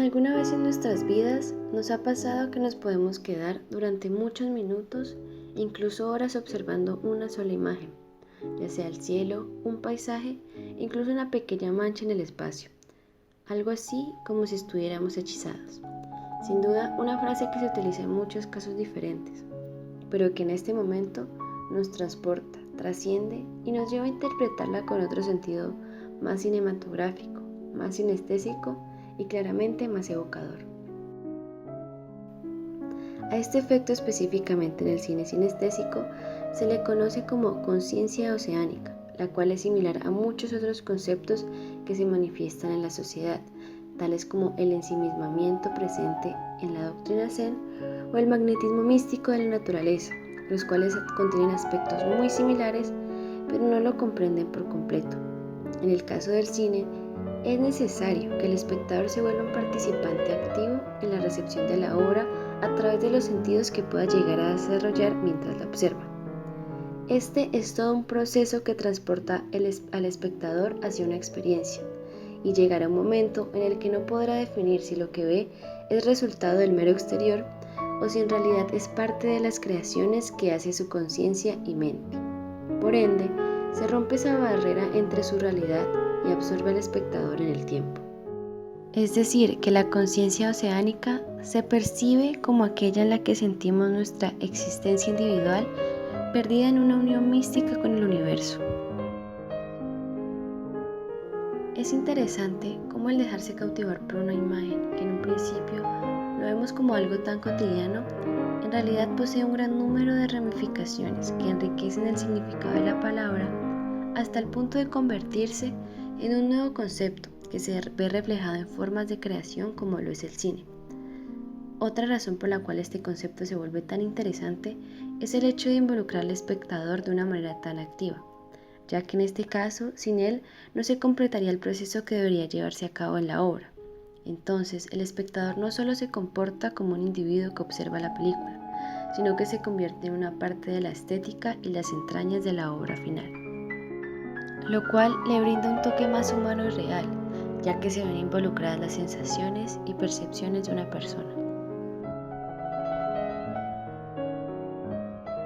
¿Alguna vez en nuestras vidas nos ha pasado que nos podemos quedar durante muchos minutos, incluso horas observando una sola imagen, ya sea el cielo, un paisaje, incluso una pequeña mancha en el espacio? Algo así como si estuviéramos hechizados. Sin duda, una frase que se utiliza en muchos casos diferentes, pero que en este momento nos transporta, trasciende y nos lleva a interpretarla con otro sentido más cinematográfico, más sinestésico y claramente más evocador. A este efecto, específicamente en el cine sinestésico, se le conoce como conciencia oceánica, la cual es similar a muchos otros conceptos que se manifiestan en la sociedad, tales como el ensimismamiento presente en la doctrina Zen o el magnetismo místico de la naturaleza, los cuales contienen aspectos muy similares, pero no lo comprenden por completo. En el caso del cine, es necesario que el espectador se vuelva un participante activo en la recepción de la obra a través de los sentidos que pueda llegar a desarrollar mientras la observa. Este es todo un proceso que transporta al espectador hacia una experiencia, y llegará un momento en el que no podrá definir si lo que ve es resultado del mero exterior o si en realidad es parte de las creaciones que hace su conciencia y mente. Por ende, se rompe esa barrera entre su realidad y absorbe al espectador en el tiempo. Es decir, que la conciencia oceánica se percibe como aquella en la que sentimos nuestra existencia individual perdida en una unión mística con el universo. Es interesante cómo el dejarse cautivar por una imagen que en un principio lo vemos como algo tan cotidiano, en realidad posee un gran número de ramificaciones que enriquecen el significado de la palabra hasta el punto de convertirse en un nuevo concepto que se ve reflejado en formas de creación como lo es el cine. Otra razón por la cual este concepto se vuelve tan interesante es el hecho de involucrar al espectador de una manera tan activa, ya que en este caso, sin él, no se completaría el proceso que debería llevarse a cabo en la obra. Entonces, el espectador no solo se comporta como un individuo que observa la película, sino que se convierte en una parte de la estética y las entrañas de la obra final, lo cual le brinda un toque más humano y real, ya que se ven involucradas las sensaciones y percepciones de una persona.